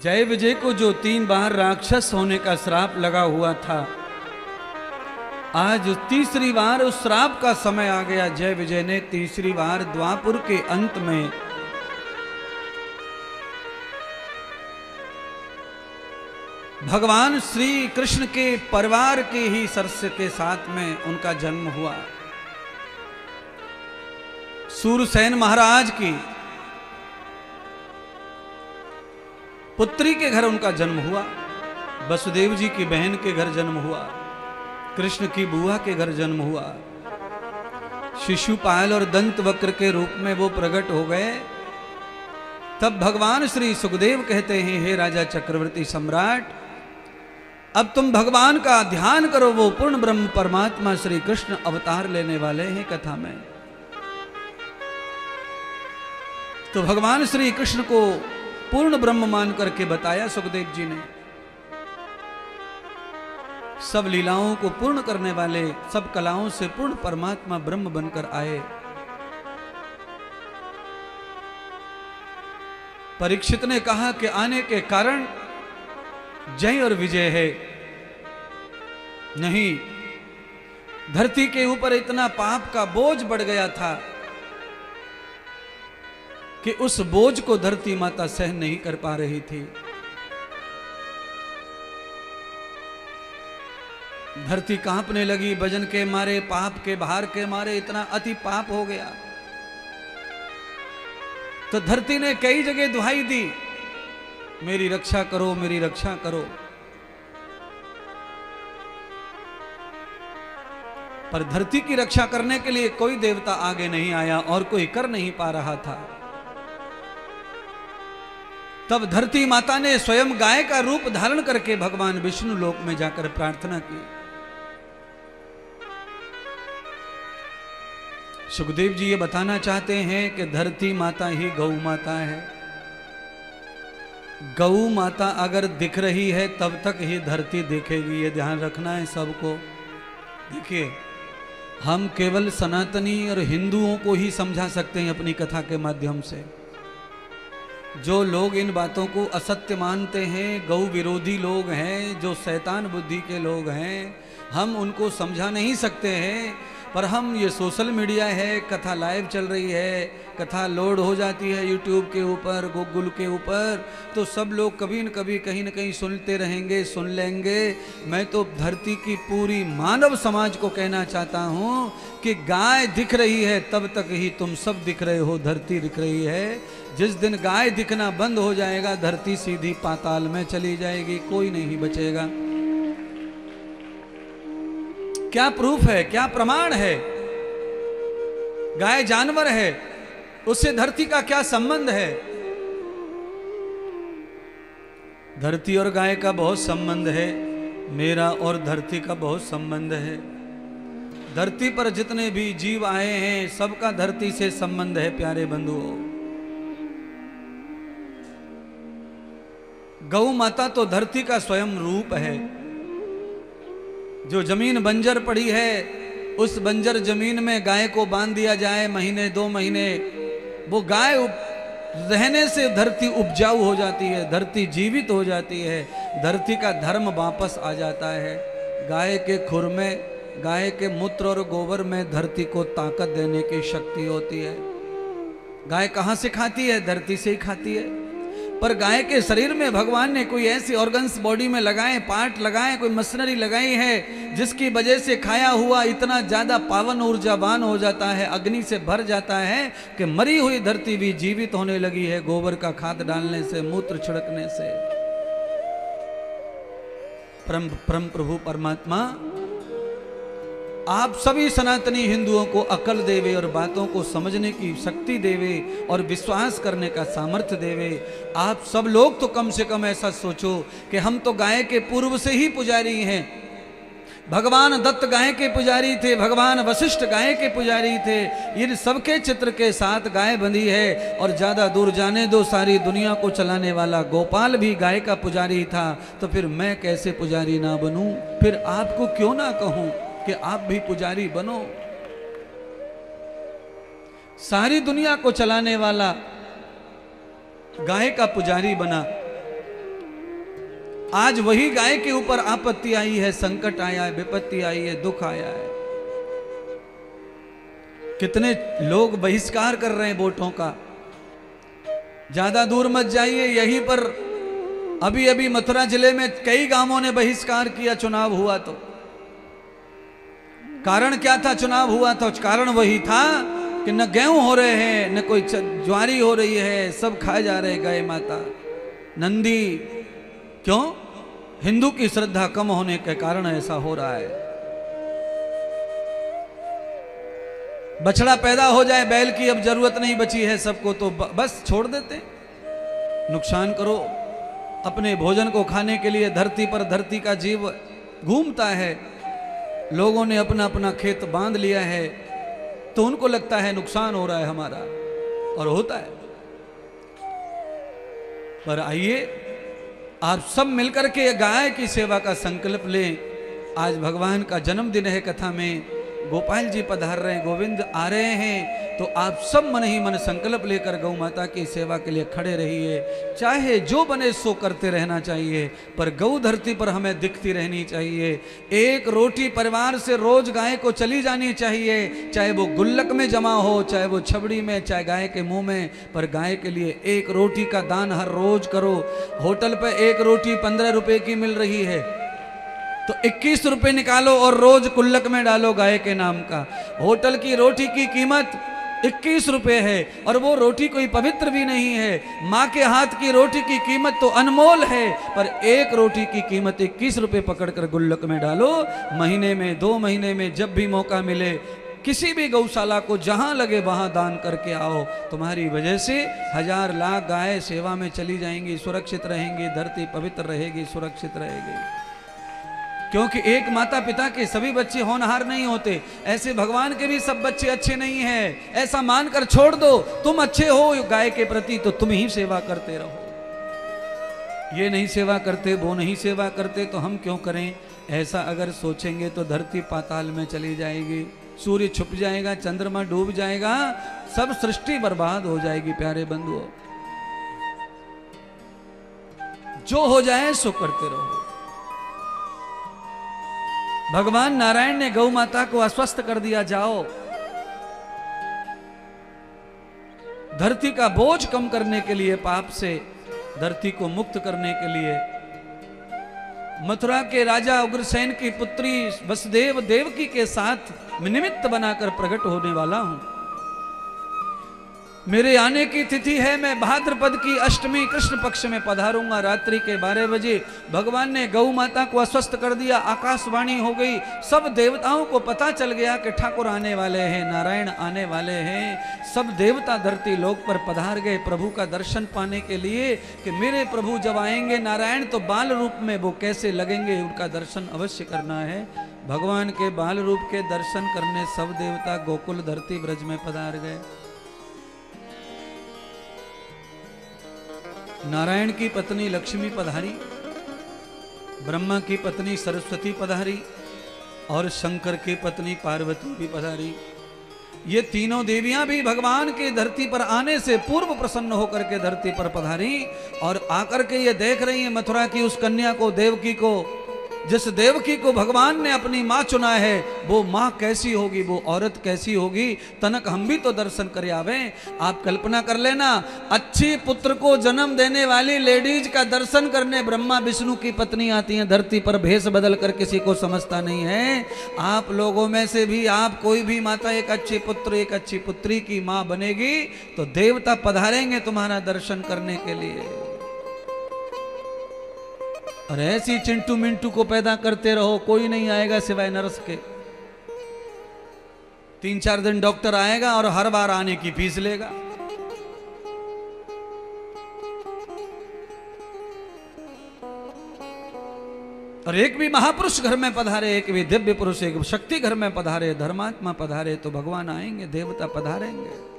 जय विजय को जो 3 बार राक्षस होने का श्राप लगा हुआ था, आज तीसरी बार उस श्राप का समय आ गया। जय विजय ने तीसरी बार द्वापुर के अंत में भगवान श्री कृष्ण के परिवार के ही सदस्य के साथ में उनका जन्म हुआ। सूरसेन महाराज की पुत्री के घर उनका जन्म हुआ, वसुदेव जी की बहन के घर जन्म हुआ, कृष्ण की बुआ के घर जन्म हुआ। शिशुपाल और दंतवक्र के रूप में वो प्रकट हो गए। तब भगवान श्री सुखदेव कहते हैं, हे राजा चक्रवर्ती सम्राट, अब तुम भगवान का ध्यान करो। वो पूर्ण ब्रह्म परमात्मा श्री कृष्ण अवतार लेने वाले हैं कथा में। तो भगवान श्री कृष्ण को पूर्ण ब्रह्म मान करके बताया सुखदेव जी ने। सब लीलाओं को पूर्ण करने वाले, सब कलाओं से पूर्ण परमात्मा ब्रह्म बनकर आए। परीक्षित ने कहा कि आने के कारण जय और विजय है। नहीं, धरती के ऊपर इतना पाप का बोझ बढ़ गया था कि उस बोझ को धरती माता सहन नहीं कर पा रही थी। धरती कांपने लगी, वजन के मारे, पाप के भार के मारे इतना अति पाप हो गया। तो धरती ने कई जगह दुहाई दी, मेरी रक्षा करो, मेरी रक्षा करो। पर धरती की रक्षा करने के लिए कोई देवता आगे नहीं आया और कोई कर नहीं पा रहा था। तब धरती माता ने स्वयं गाय का रूप धारण करके भगवान विष्णु लोक में जाकर प्रार्थना की। सुखदेव जी ये बताना चाहते हैं कि धरती माता ही गौ माता है। गौ माता अगर दिख रही है तब तक ही धरती दिखेगी, ये ध्यान रखना है सबको। देखिए, हम केवल सनातनी और हिंदुओं को ही समझा सकते हैं अपनी कथा के माध्यम से। जो लोग इन बातों को असत्य मानते हैं, गौ विरोधी लोग हैं, जो शैतान बुद्धि के लोग हैं, हम उनको समझा नहीं सकते हैं। पर हम, ये सोशल मीडिया है, कथा लाइव चल रही है, कथा लोड हो जाती है यूट्यूब के ऊपर, गूगल के ऊपर, तो सब लोग कभी न कभी कहीं न कहीं सुनते रहेंगे, सुन लेंगे। मैं तो धरती की पूरी मानव समाज को कहना चाहता हूँ कि गाय दिख रही है तब तक ही तुम सब दिख रहे हो, धरती दिख रही है। जिस दिन गाय दिखना बंद हो जाएगा, धरती सीधी पाताल में चली जाएगी, कोई नहीं बचेगा। क्या प्रूफ है, क्या प्रमाण है? गाय जानवर है, उससे धरती का क्या संबंध है? धरती और गाय का बहुत संबंध है, मेरा और धरती का बहुत संबंध है। धरती पर जितने भी जीव आए हैं सबका धरती से संबंध है प्यारे बंधुओं। गौ माता तो धरती का स्वयं रूप है। जो जमीन बंजर पड़ी है, उस बंजर जमीन में गाय को बांध दिया जाए महीने 2 महीने, वो गाय रहने से धरती उपजाऊ हो जाती है, धरती जीवित हो जाती है, धरती का धर्म वापस आ जाता है। गाय के खुर में, गाय के मूत्र और गोबर में धरती को ताकत देने की शक्ति होती है। गाय कहाँ से खाती है? धरती से ही खाती है। पर गाय के शरीर में भगवान ने कोई ऐसी ऑर्गन्स बॉडी में लगाए, पार्ट लगाए, कोई मशीनरी लगाई है जिसकी वजह से खाया हुआ इतना ज्यादा पावन ऊर्जावान हो जाता है, अग्नि से भर जाता है कि मरी हुई धरती भी जीवित होने लगी है, गोबर का खाद डालने से, मूत्र छिड़कने से। परम प्रभु परमात्मा आप सभी सनातनी हिंदुओं को अकल देवे और बातों को समझने की शक्ति देवे और विश्वास करने का सामर्थ्य देवे। आप सब लोग तो कम से कम ऐसा सोचो कि हम तो गाय के पूर्व से ही पुजारी हैं। भगवान दत्त गाय के पुजारी थे, भगवान वशिष्ठ गाय के पुजारी थे। इन सबके चित्र के साथ गाय बंधी है। और ज्यादा दूर जाने दो, सारी दुनिया को चलाने वाला गोपाल भी गाय का पुजारी था। तो फिर मैं कैसे पुजारी ना बनूं? फिर आपको क्यों ना कहूं कि आप भी पुजारी बनो। सारी दुनिया को चलाने वाला गाय का पुजारी बना। आज वही गाय के ऊपर आपत्ति आई है, संकट आया है, विपत्ति आई है, दुख आया है। कितने लोग बहिष्कार कर रहे हैं वोटों का। ज्यादा दूर मत जाइए, यहीं पर अभी अभी मथुरा जिले में कई गांवों ने बहिष्कार किया। चुनाव हुआ तो कारण क्या था? चुनाव हुआ तो कारण वही था कि न गेहूं हो रहे हैं, न कोई ज्वारी हो रही है, सब खाए जा रहे गाय माता नंदी। क्यों? हिंदू की श्रद्धा कम होने के कारण ऐसा हो रहा है। बछड़ा पैदा हो जाए, बैल की अब जरूरत नहीं बची है सबको, तो बस छोड़ देते। नुकसान करो अपने भोजन को खाने के लिए। धरती पर धरती का जीव घूमता है, लोगों ने अपना अपना खेत बांध लिया है, तो उनको लगता है नुकसान हो रहा है हमारा, और होता है। पर आइए आप सब मिलकर के गाय की सेवा का संकल्प लें। आज भगवान का जन्मदिन है, कथा में गोपाल जी पधार रहे हैं, गोविंद आ रहे हैं, तो आप सब मन ही मन संकल्प लेकर गौ माता की सेवा के लिए खड़े रहिए। चाहे जो बने सो करते रहना चाहिए, पर गौ धरती पर हमें दिखती रहनी चाहिए। एक रोटी परिवार से रोज गाय को चली जानी चाहिए, चाहे वो गुल्लक में जमा हो, चाहे वो छबड़ी में, चाहे गाय के मुंह में, पर गाय के लिए एक रोटी का दान हर रोज करो। होटल पे एक रोटी 15 रुपए की मिल रही है, तो 21 रुपए निकालो और रोज गुल्लक में डालो गाय के नाम का। होटल की रोटी की कीमत 21 रुपए है, और वो रोटी कोई पवित्र भी नहीं है। माँ के हाथ की रोटी की कीमत तो अनमोल है, पर एक रोटी की कीमत 21 रुपए पकड़कर गुल्लक में डालो। महीने में, 2 महीने में, जब भी मौका मिले, किसी भी गौशाला को जहां लगे वहां दान करके आओ। तुम्हारी वजह से 1000 लाख गाय सेवा में चली जाएंगी, सुरक्षित रहेंगी, धरती पवित्र रहेगी, सुरक्षित रहेगी। क्योंकि एक माता पिता के सभी बच्चे होनहार नहीं होते, ऐसे भगवान के भी सब बच्चे अच्छे नहीं हैं। ऐसा मानकर छोड़ दो, तुम अच्छे हो गाय के प्रति तो तुम ही सेवा करते रहो। ये नहीं सेवा करते, वो नहीं सेवा करते, तो हम क्यों करें? ऐसा अगर सोचेंगे तो धरती पाताल में चली जाएगी, सूर्य छुप जाएगा, चंद्रमा डूब जाएगा, सब सृष्टि बर्बाद हो जाएगी। प्यारे बंधुओं, जो हो जाए सो करते रहो। भगवान नारायण ने गौ माता को अस्वस्थ कर दिया, जाओ धरती का बोझ कम करने के लिए, पाप से धरती को मुक्त करने के लिए। मथुरा के राजा उग्रसेन की पुत्री वसुदेव देवकी के साथ निमित्त बनाकर प्रकट होने वाला हूं। मेरे आने की तिथि है, मैं भाद्रपद की अष्टमी कृष्ण पक्ष में पधारूंगा। रात्रि के 12 बजे भगवान ने गौ माता को अस्वस्थ कर दिया, आकाशवाणी हो गई, सब देवताओं को पता चल गया कि ठाकुर आने वाले हैं, नारायण आने वाले हैं। सब देवता धरती लोक पर पधार गए प्रभु का दर्शन पाने के लिए, कि मेरे प्रभु जब आएंगे नारायण तो बाल रूप में वो कैसे लगेंगे, उनका दर्शन अवश्य करना है। भगवान के बाल रूप के दर्शन करने सब देवता गोकुल धरती ब्रज में पधार गए। नारायण की पत्नी लक्ष्मी पधारी, ब्रह्मा की पत्नी सरस्वती पधारी, और शंकर की पत्नी पार्वती भी पधारी। ये तीनों देवियां भी भगवान के धरती पर आने से पूर्व प्रसन्न होकर के धरती पर पधारी, और आकर के ये देख रही है मथुरा की उस कन्या को, देवकी को। जिस देवकी को भगवान ने अपनी माँ चुना है, वो माँ कैसी होगी, वो औरत कैसी होगी, तनक हम भी तो दर्शन कर आवे। आप कल्पना कर लेना, अच्छी पुत्र को जन्म देने वाली लेडीज का दर्शन करने ब्रह्मा विष्णु की पत्नी आती हैं धरती पर, भेष बदल कर, किसी को समझता नहीं है। आप लोगों में से भी आप कोई भी माता एक अच्छे पुत्र, एक अच्छी पुत्री की माँ बनेगी तो देवता पधारेंगे तुम्हारा दर्शन करने के लिए। और ऐसी चिंटू मिंटू को पैदा करते रहो, कोई नहीं आएगा सिवाय नर्स के। 3-4 दिन डॉक्टर आएगा और हर बार आने की फीस लेगा। और एक भी महापुरुष घर में पधारे, एक भी दिव्य पुरुष, एक शक्ति घर में पधारे, धर्मात्मा पधारे तो भगवान आएंगे, देवता पधारेंगे।